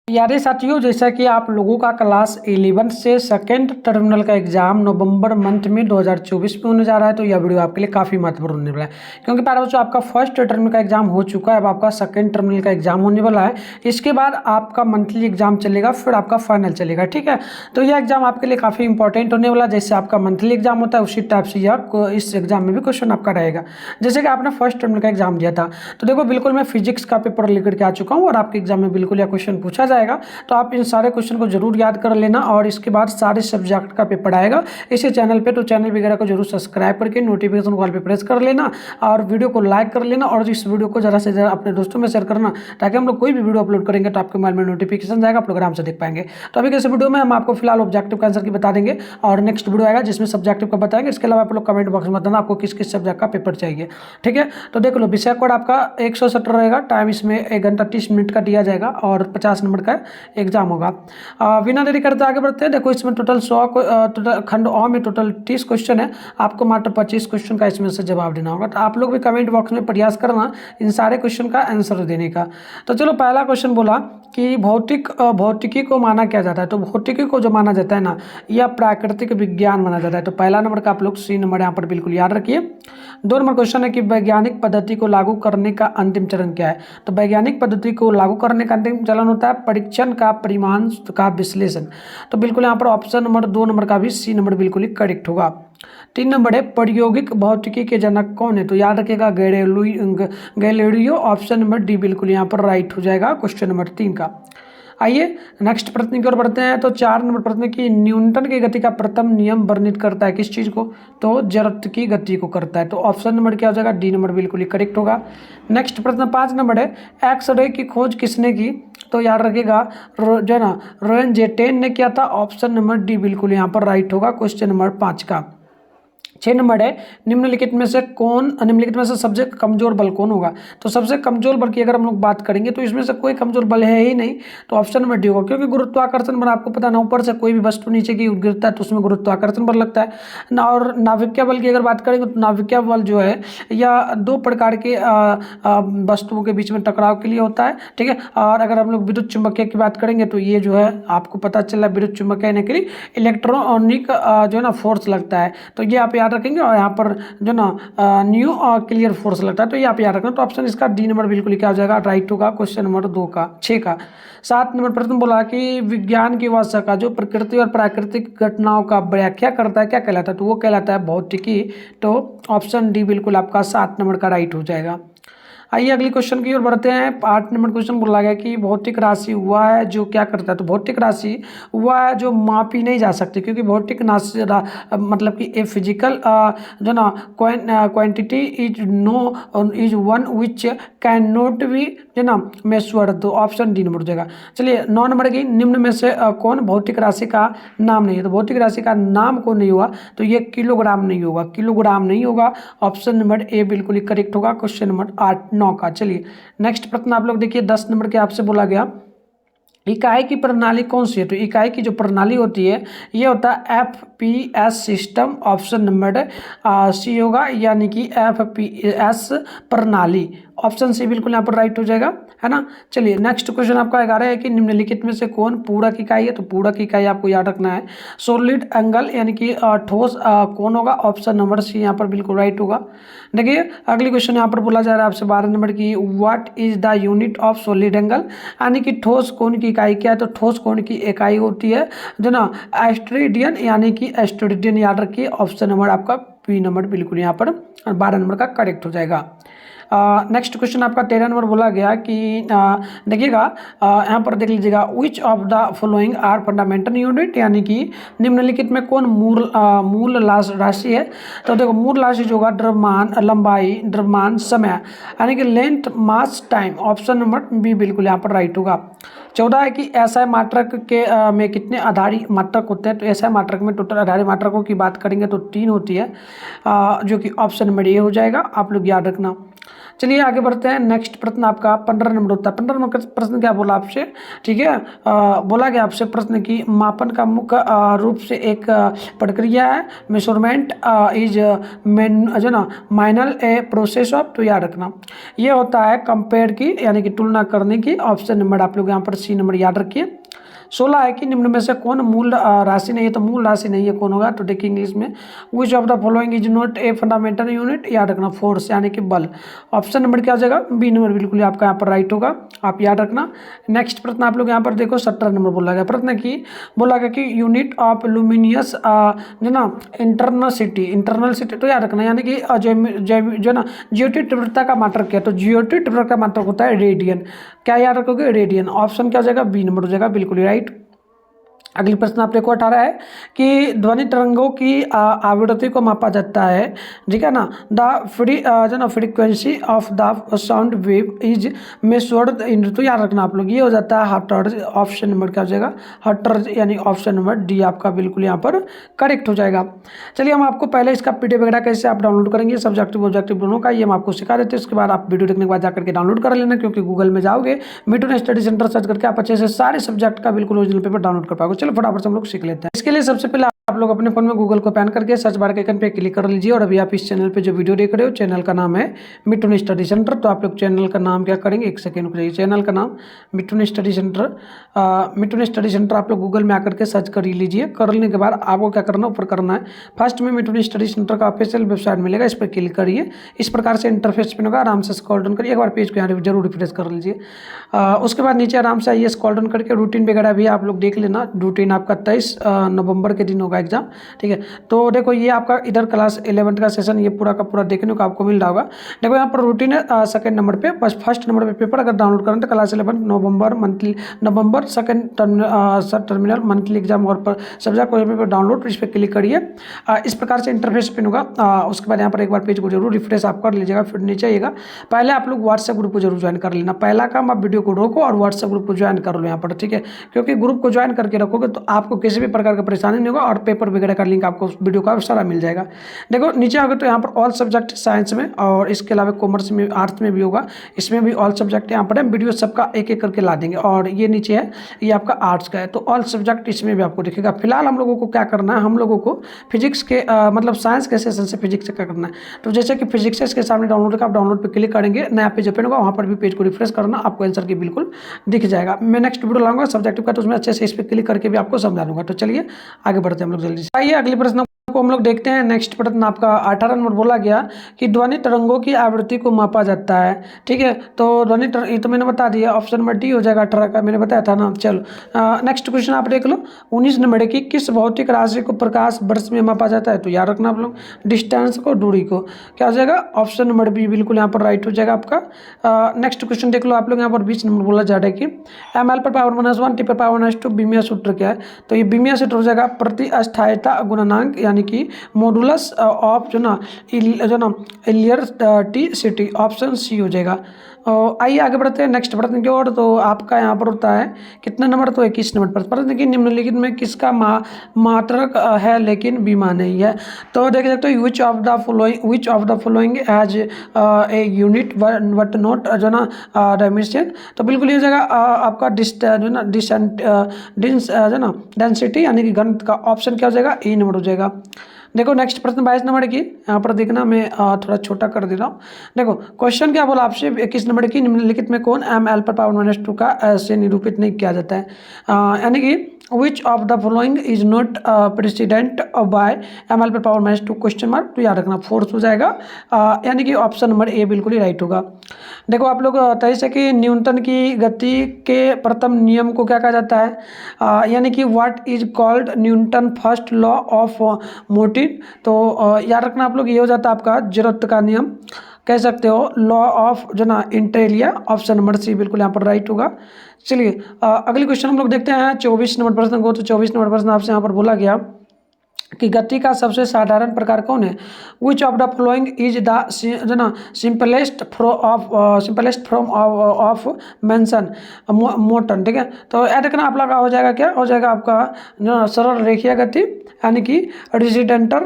यारे साथियों, जैसा कि आप लोगों का क्लास 11 से सेकेंड टर्मिनल का एग्जाम नवंबर मंथ में 2024 में होने जा रहा है, तो यह वीडियो आपके लिए काफ़ी महत्वपूर्ण होने वाला है। क्योंकि प्यारे बच्चों, आपका फर्स्ट टर्मिनल का एग्जाम हो चुका है, अब आपका सेकेंड टर्मिनल का एग्जाम होने वाला है। इसके बाद आपका मंथली एग्जाम चलेगा, फिर आपका फाइनल चलेगा। ठीक है, तो यह एग्जाम आपके लिए काफ़ी इंपॉर्टेंट होने वाला है। जैसे आपका मंथली एग्जाम होता है, उसी टाइप से यह इस एग्जाम में भी क्वेश्चन आपका रहेगा। जैसे कि आपने फर्स्ट टर्मिनल का एग्जाम दिया था, तो देखो बिल्कुल मैं फिजिक्स का पेपर लेकर के आ चुका हूँ और आपके एग्जाम में बिल्कुल यह क्वेश्चन पूछा जाएगा। तो आप इन सारे क्वेश्चन को जरूर याद कर लेना और इसके बाद सारे सब्जेक्ट का पेपर आएगा इसी चैनल पे। तो चैनल वगैरह को जरूर सब्सक्राइब करके नोटिफिकेशन कॉल पे प्रेस कर लेना और वीडियो को लाइक कर लेना और इस वीडियो को ज़्यादा से ज़्यादा अपने दोस्तों में शेयर करना, ताकि हम लोग कोई भी वीडियो अपलोड करेंगे तो आपके मोबाइल में नोटिफिकेशन जाएगा, प्रोग्राम से देख पाएंगे। तो अभी कैसे वीडियो में हम आपको फिलहाल ऑब्जेक्टिव का आंसर की बता देंगे और नेक्स्ट वीडियो आएगा जिसमें सब्जेक्टिव का बताएंगे। इसके अलावा आप लोग कमेंट बॉक्स में बताना आपको किस किस सब्जेक्ट का पेपर चाहिए। ठीक है, तो देख लो विषय कोड आपका 170 रहेगा, टाइम इसमें 1 घंटा 30 मिनट का दिया जाएगा और 50 नंबर का एग्जाम होगा। बिना देरी करते आगे बढ़ते हैं। देखो इसमें टोटल 100 टोटल खंड अ में टोटल 30 क्वेश्चन है, आपको मात्र 25 क्वेश्चन का इसमें से जवाब देना होगा। तो आप लोग भी कमेंट बॉक्स में प्रयास करना इन सारे क्वेश्चन का आंसर देने का। तो चलो, पहला क्वेश्चन बोला कि भौतिकी को माना क्या जाता है। तो भौतिकी को जो माना जाता है ना, यह प्राकृतिक विज्ञान माना जाता है। तो पहला नंबर का आप लोग सी नंबर यहाँ पर बिल्कुल याद रखिए। 2 नंबर क्वेश्चन है कि वैज्ञानिक पद्धति को लागू करने का अंतिम चरण क्या है। तो वैज्ञानिक पद्धति को लागू करने का अंतिम चरण होता है परीक्षण का परिमाण का विश्लेषण। तो बिल्कुल यहाँ पर ऑप्शन नंबर 2 नंबर का भी सी नंबर बिल्कुल ही करेक्ट होगा। 3 नंबर है प्रायोगिक भौतिकी के जनक कौन है। तो याद रखिएगा गैलीलियो। ऑप्शन नंबर डी बिल्कुल यहाँ पर राइट हो जाएगा क्वेश्चन नंबर 3 का। आइए नेक्स्ट प्रश्न की ओर बढ़ते हैं। तो 4 नंबर प्रश्न की न्यूटन की गति का प्रथम नियम वर्णित करता है किस चीज़ को। तो जड़त्व की गति को करता है। तो ऑप्शन नंबर क्या हो जाएगा, डी नंबर बिल्कुल ही करेक्ट होगा। नेक्स्ट प्रश्न 5 नंबर है एक्सरे की खोज किसने की। तो याद रखिएगा जो है ना रोएनजेटेन ने किया था। ऑप्शन नंबर डी बिल्कुल यहाँ पर राइट होगा क्वेश्चन नंबर 5 का। 6 नंबर है निम्नलिखित में से सबसे कमजोर बल कौन होगा। तो सबसे कमजोर बल की अगर हम लोग बात करेंगे तो इसमें से कोई कमजोर बल है ही नहीं। तो ऑप्शन नंबर डी होगा, क्योंकि गुरुत्वाकर्षण बल आपको पता ना, ऊपर से कोई भी वस्तु नीचे की गिरता है तो उसमें गुरुत्वाकर्षण बल लगता है ना। और नाभिकीय बल की अगर बात करेंगे तो नाभिकीय बल जो है यह 2 प्रकार के वस्तुओं के बीच में टकराव के लिए होता है। ठीक है, और अगर हम लोग विद्युत चुम्बकीय की बात करेंगे तो ये जो है आपको पता चला विद्युत चुम्बकीय यानी कि इलेक्ट्रॉनिक जो है ना फोर्स लगता है। तो ये आप याद रखेंगे और यहाँ पर जो ना न्यू क्लियर फोर्स लगता है। तो ये आप याद रखना। तो ऑप्शन इसका डी नंबर बिल्कुल क्या हो जाएगा, राइट होगा क्वेश्चन नंबर 6 का। 7 नंबर प्रश्न बोला कि विज्ञान की भाषा का जो प्रकृति और प्राकृतिक घटनाओं का व्याख्या करता है क्या कहलाता है। तो वो कहलाता है भौतिकी। तो ऑप्शन डी बिल्कुल आपका 7 नंबर का राइट हो जाएगा। आइए अगली क्वेश्चन की ओर बढ़ते हैं। 8 नंबर क्वेश्चन बोला गया कि भौतिक राशि हुआ है जो क्या करता है। तो भौतिक राशि हुआ है जो मापी नहीं जा सकती, क्योंकि भौतिक राशि मतलब कि ए फिजिकल जो ना quantity is one which can not be जो ना मेजर्ड। तो ऑप्शन डी नंबर हो जाएगा। चलिए 9 नंबर की निम्न में से कौन भौतिक राशि का नाम नहीं है। तो भौतिक राशि का नाम कौन नहीं हुआ। तो ये किलोग्राम नहीं होगा, किलोग्राम नहीं होगा। ऑप्शन नंबर ए बिल्कुल ही करेक्ट होगा क्वेश्चन नंबर 9 का। चलिए नेक्स्ट प्रश्न आप लोग देखिए 10 नंबर के आपसे बोला गया इकाई की प्रणाली कौन सी है। तो इकाई की जो प्रणाली होती है ये होता है FPS system. Option number C होगा, यानी कि FPS प्रणाली। ऑप्शन सी बिल्कुल यहाँ पर राइट हो जाएगा, है ना। चलिए नेक्स्ट क्वेश्चन आपका 11 है कि निम्नलिखित में से कौन पूरक इकाई है। तो पूरक इकाई आपको याद रखना है सॉलिड एंगल, यानी कि ठोस कौन होगा। ऑप्शन नंबर सी यहाँ पर बिल्कुल राइट होगा। देखिए अगली क्वेश्चन यहाँ पर बोला जा रहा है आपसे 12 नंबर की what is the unit of solid angle, यानी कि ठोस कोण की इकाई क्या है। तो ठोस कोण की इकाई होती है जो ना एस्टेरिडियन, यानी कि एस्टेरिडियन याद रखिए। ऑप्शन नंबर आपका बी नंबर बिल्कुल यहाँ पर 12 नंबर का करेक्ट हो जाएगा। नेक्स्ट क्वेश्चन आपका 13 नंबर बोला गया कि देखिएगा यहाँ पर देख लीजिएगा which of the following are fundamental unit, यानी कि निम्नलिखित में कौन मूल राशि है। तो देखो मूल राशि जो होगा द्रव्यमान, लंबाई, द्रव्यमान, समय, यानी कि लेंथ, मास, टाइम। ऑप्शन नंबर बी बिल्कुल यहाँ पर राइट होगा। 14 है कि एसआई मात्रक के में कितने आधारी मात्रक होते हैं। तो एसआई मात्रक में टोटल आधारी मात्रकों की बात करेंगे तो 3 होती है, जो कि ऑप्शन नंबर ए हो जाएगा। आप लोग याद रखना। चलिए आगे बढ़ते हैं। नेक्स्ट प्रश्न आपका 15 नंबर होता है। 15 नंबर का प्रश्न क्या बोला आपसे, ठीक है, बोला गया आपसे प्रश्न की मापन का मुख्य रूप से एक प्रक्रिया है। मेजरमेंट इज जो ना माइनर ए प्रोसेस ऑफ, तो याद रखना ये होता है कंपेयर की यानी कि तुलना करने की। ऑप्शन नंबर आप लोग यहाँ पर सी नंबर याद रखिए। 16 है कि निम्न में से कौन मूल राशि नहीं है, तो मूल राशि नहीं है कौन होगा, तो देखिए इंग्लिश में विच of the following is not a fundamental unit, याद रखना फोर्स यानी कि बल। ऑप्शन नंबर क्या हो जाएगा, बी नंबर बिल्कुल आपका यहाँ पर राइट होगा, आप याद रखना। नेक्स्ट प्रश्न आप लोग यहाँ पर देखो 17 नंबर बोला गया प्रश्न की, बोला गया कि यूनिट ऑफ लुमिनियस जो ना इंटरनल सिटी, तो याद रखना यानी कि जो ना जियोटी तीव्रता का मात्रक क्या है, तो जियोटी तीव्रता का मात्रक होता है रेडियन। क्या याद रखोगे, रेडियन। ऑप्शन क्या हो जाएगा, बी नंबर हो जाएगा, बिल्कुल राइट। अगली प्रश्न आप देखो 18 है कि ध्वनि तरंगों की आवृत्ति को मापा जाता है, ठीक है ना। द जो ना frequency of the sound wave is measured in, तो याद रखना आप लोग ये हो जाता है हर्ट्ज। ऑप्शन नंबर क्या हो जाएगा, हर्ट्ज, यानी ऑप्शन नंबर डी आपका बिल्कुल यहाँ पर करेक्ट हो जाएगा। चलिए हम आपको पहले इसका पीडीएफ वगैरह कैसे आप डाउनलोड करेंगे, सब्जेक्टिव ऑब्जेक्टिव दोनों का, ये हम आपको सिखा देते हैं। उसके बाद आप वीडियो देखने के बाद जाकर के डाउनलोड कर लेना, क्योंकि गूगल में जाओगे मिठुन स्टडी सेंटर सर्च करके आप अच्छे से सारे सब्जेक्ट का बिल्कुल ओरिजिनल पेपर डाउनलोड कर पाओगे। चलो फटाफट से हम लोग सीख लेते हैं। इसके लिए सबसे पहले आप लोग अपने फोन में गूगल को ओपन करके सर्च बार के आइकन पे क्लिक कर लीजिए। और अभी आप इस चैनल पे जो वीडियो देख रहे हो, चैनल का नाम है मिठुन स्टडी सेंटर। तो आप लोग चैनल का नाम क्या करेंगे, एक सेकेंड रुक जाइए, चैनल का नाम Mithun study centre, Mithun study centre आप लोग गूगल में आकर के सर्च कर लीजिए। कर लेने के बाद आपको क्या करना, ऊपर करना है फर्स्ट में मिठुन स्टडी सेंटर का ऑफिशियल वेबसाइट मिलेगा, इस पर क्लिक करिए। इस प्रकार से इंटरफेस पे होगा, आराम से स्क्रॉल डाउन करिए, एक बार पेज को यहाँ जरूर रिफ्रेश कर लीजिए। उसके बाद नीचे आराम से आइए, स्क्रॉल डाउन करके रूटीन वगैरह भी आप लोग देख लेना। रूटीन आपका 23 नवंबर के दिन होगा एग्जाम, ठीक है। तो देखो ये आपका इधर क्लास 11 का सेशन ये पूरा का पूरा देखने को आपको मिल रहा होगा। देखो यहाँ पर रूटीन है सेकंड नंबर पे, बस फर्स्ट नंबर पे पेपर अगर डाउनलोड करें तो क्लास 11 नवंबर मंथली, नवंबर सेकंड टर्मिनल मंथली एग्जाम और पर सब्जेक्ट पेपर डाउनलोड, इस पर क्लिक करिए। इस प्रकार से इंटरफेस पिन होगा। उसके बाद यहाँ पर एक बार पेज को जरूर रिफ्रेश आप कर लीजिएगा। फिर नीचे आइएगा, पहले आप लोग व्हाट्सएप ग्रुप को जरूर ज्वाइन कर लेना। पहला काम आप वीडियो को रोको और व्हाट्सएप ग्रुप को ज्वाइन कर लो यहाँ पर, ठीक है। क्योंकि ग्रुप को ज्वाइन करके रखोगे तो आपको किसी भी प्रकार का परेशानी नहीं होगा और पेपर वगैरह का लिंक आपको वीडियो का सारा मिल जाएगा। देखो नीचे आओगे तो यहाँ पर ऑल सब्जेक्ट साइंस में और इसके अलावा कॉमर्स में, आर्ट्स में भी होगा, इसमें भी ऑल सब्जेक्ट यहाँ पर है। वीडियो सबका एक एक करके ला देंगे। और ये नीचे है, ये आपका आर्ट्स का है, तो ऑल सब्जेक्ट इसमें भी आपको दिखेगा। फिलहाल हम लोगों को क्या करना है, हम लोगों को फिजिक्स के मतलब साइंस के सेशन से फिजिक्स का करना है। तो जैसे कि फिजिक्स के सामने डाउनलोड का, आप डाउनलोड पर क्लिक करेंगे, नया पेज ओपन होगा, वहाँ पर भी पेज को रिफ्रेश करना, आपको आंसर की बिल्कुल दिख जाएगा। मैं नेक्स्ट वीडियो लाऊंगा सब्जेक्टिव का, तो उसमें अच्छे से इस पर क्लिक करके भी आपको समझा दूंगा। तो चलिए आगे बढ़ते हैं हम लोग जल्दी से। आइए अगले प्रश्न को हम लोग देखते हैं। नेक्स्ट प्रश्न आपका 18 नंबर बोला गया कि ध्वनि तरंगों की आवृत्ति को मापा जाता है, ठीक है। तो ध्वनि ये तो मैंने बता दिया, ऑप्शन नंबर डी हो जाएगा 18 का, मैंने बताया था ना। चलो नेक्स्ट क्वेश्चन आप देख लो। 19 नंबर की किस भौतिक राशि को प्रकाश वर्ष में मापा जाता है, तो याद रखना आप लोग डिस्टेंस को, दूरी को। क्या हो जाएगा, ऑप्शन नंबर बी बिल्कुल यहाँ पर राइट हो जाएगा आपका। नेक्स्ट क्वेश्चन देख लो आप लोग, यहाँ पर 20 नंबर बोला जा रहा है कि ml पर पावर -1 टी पर पावर -2 बीमिया सूत्र क्या है, तो ये बीमिया सूत्र हो जाएगा प्रति अस्थायीता गुणनांक, यानी कि मॉडुलस ऑफ जो ना इलियर टी सिटी। ऑप्शन सी हो जाएगा। आइए आगे बढ़ते हैं नेक्स्ट प्रश्न की ओर। तो आपका यहाँ पर होता है कितना नंबर, तो 21 नंबर पर प्रश्न की निम्नलिखित में किसका मात्रक है लेकिन बीमा नहीं है, तो देख सकते हो which of the following has a unit but not जो ना डायमेंशन, तो बिल्कुल ये हो जाएगा आपका डेंसिटी यानी कि घनत्व का। ऑप्शन क्या हो जाएगा, ए नंबर हो जाएगा। देखो नेक्स्ट प्रश्न 22 नंबर की, यहाँ पर देखना मैं थोड़ा छोटा कर दे रहा हूँ। देखो क्वेश्चन क्या बोला आपसे, 21 नंबर की निम्नलिखित में कौन ml पर पावर -2 का ऐसे निरूपित नहीं किया जाता है, यानी कि विच of the following is not president bye ml पर पावर -2 क्वेश्चन मार्क, तो याद रखना फोर्स हो जाएगा, यानी कि ऑप्शन नंबर ए बिल्कुल ही राइट होगा। देखो आप लोग तेईस है कि न्यूटन की गति के प्रथम नियम को क्या कहा जाता है, यानी कि what is called Newton first law of motive, तो याद रखना आप लोग ये हो जाता है आपका जरूरत का नियम, कह सकते हो लॉ ऑफ जो ना इंटेलिया। ऑप्शन नंबर सी बिल्कुल यहाँ पर राइट होगा। चलिए अगली क्वेश्चन हम लोग देखते हैं 24 नंबर प्रश्न को। तो 24 नंबर प्रश्न आपसे यहाँ पर बोला गया कि गति का सबसे साधारण प्रकार कौन है? विच of the following is the जो ना सिंपलेस्ट फॉर्म ऑफ मेंशन मोटन, ठीक है। तो याद रखना आप लोग का हो जाएगा, क्या हो जाएगा आपका जो सरल रेखीय गति यानी कि रेजिडेंटल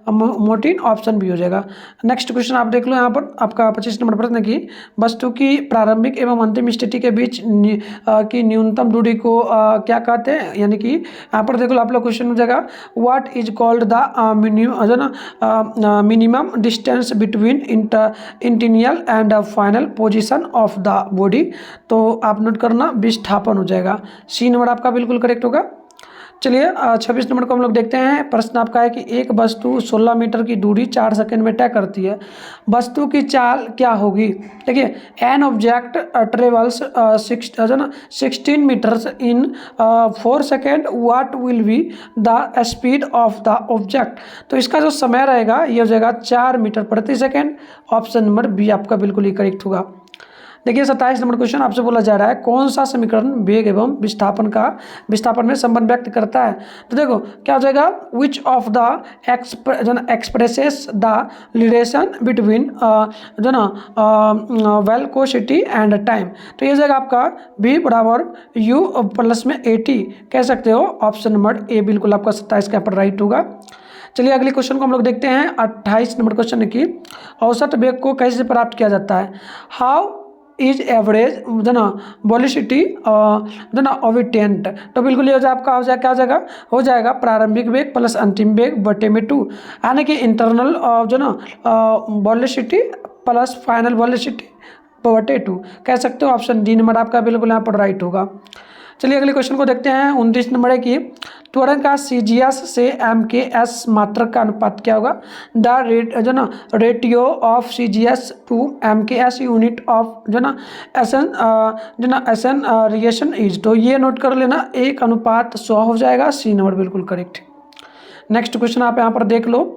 मोटिन, ऑप्शन भी हो जाएगा। नेक्स्ट क्वेश्चन आप देख लो यहाँ पर आपका 25 नंबर प्रश्न की वस्तु की प्रारंभिक एवं अंतिम स्थिति के बीच की न्यूनतम दूरी को क्या कहते हैं, यानी कि यहाँ पर देख लो आप लोग क्वेश्चन हो जाएगा what is called the minimum distance between initial and final position of the body. तो आप नोट करना विस्थापन हो जाएगा। सी नंबर आपका बिल्कुल करेक्ट होगा। चलिए 26 नंबर को हम लोग देखते हैं। प्रश्न आपका है कि एक वस्तु 16 मीटर की दूरी 4 सेकंड में तय करती है, वस्तु की चाल क्या होगी? देखिए an object travels 16 metres in 4 second, what will be the speed of the object? तो इसका जो समय रहेगा ये हो जाएगा 4 मीटर प्रति सेकेंड। ऑप्शन नंबर बी आपका बिल्कुल ही करेक्ट होगा। देखिए 27 नंबर क्वेश्चन आपसे बोला जा रहा है कौन सा समीकरण वेग एवं विस्थापन में संबंध व्यक्त करता है? तो देखो क्या हो जाएगा विच of the expresses the relation between जो ना वेलोसिटी एंड टाइम। तो ये जाएगा आपका v बराबर u प्लस में at कह सकते हो। ऑप्शन नंबर ए बिल्कुल आपका 27 का पर राइट होगा। चलिए अगले क्वेश्चन को हम लोग देखते हैं। 28 नंबर क्वेश्चन की औसत वेग को कैसे प्राप्त किया जाता है? हाउ इज एवरेज जो ना वेलोसिटी जो ना ओबिटेंट। तो बिल्कुल ये हो जाए आपका हो जाएगा, क्या हो जाएगा प्रारंभिक वेग प्लस अंतिम वेग बटे में 2, यानी कि इंटरनल जो ना वेलोसिटी प्लस फाइनल वेलोसिटी बटे 2 कह सकते हो। ऑप्शन डी नंबर आपका बिल्कुल यहाँ पर राइट होगा। चलिए अगले क्वेश्चन को देखते हैं। 29 नंबर है कि त्वरण का CGS से MKS मात्रक का अनुपात क्या होगा? द रेट जो ना ratio of CGS to MKS unit of जो ना एसन रिएक्शन इज। तो ये नोट कर लेना 1:100 हो जाएगा। सी नंबर बिल्कुल करेक्ट। नेक्स्ट क्वेश्चन आप यहाँ पर देख लो।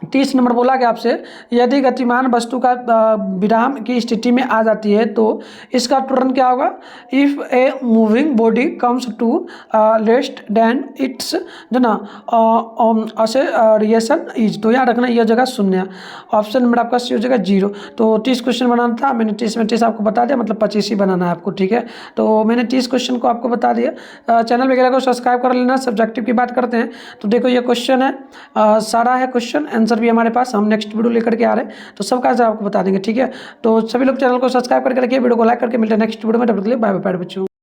30 नंबर बोला गया आपसे यदि गतिमान वस्तु का विराम की स्थिति में आ जाती है तो इसका त्वरण क्या होगा? If a moving body comes to rest then its जो ना रिएक्शन इज। तो याद रखना यह जगह 0। ऑप्शन नंबर आपका सी हो जाएगा 0। तो 30 क्वेश्चन बनाना था, मैंने 30 में 30 आपको बता दिया, मतलब 25 ही बनाना है आपको, ठीक है। तो मैंने 30 क्वेश्चन को आपको बता दिया। चैनल वगैरह को सब्सक्राइब कर लेना। सब्जेक्टिव की बात करते हैं तो देखो ये क्वेश्चन है, सारा है क्वेश्चन, आंसर भी हमारे पास, हम नेक्स्ट वीडियो लेकर के आ रहे हैं तो सबका आंसर आपको बता देंगे, ठीक है। तो सभी लोग चैनल को सब्सक्राइब करके रखिए, वीडियो को लाइक करके मिलते हैं नेक्स्ट वीडियो में। तब तक के लिए बाय बाय बच्चों।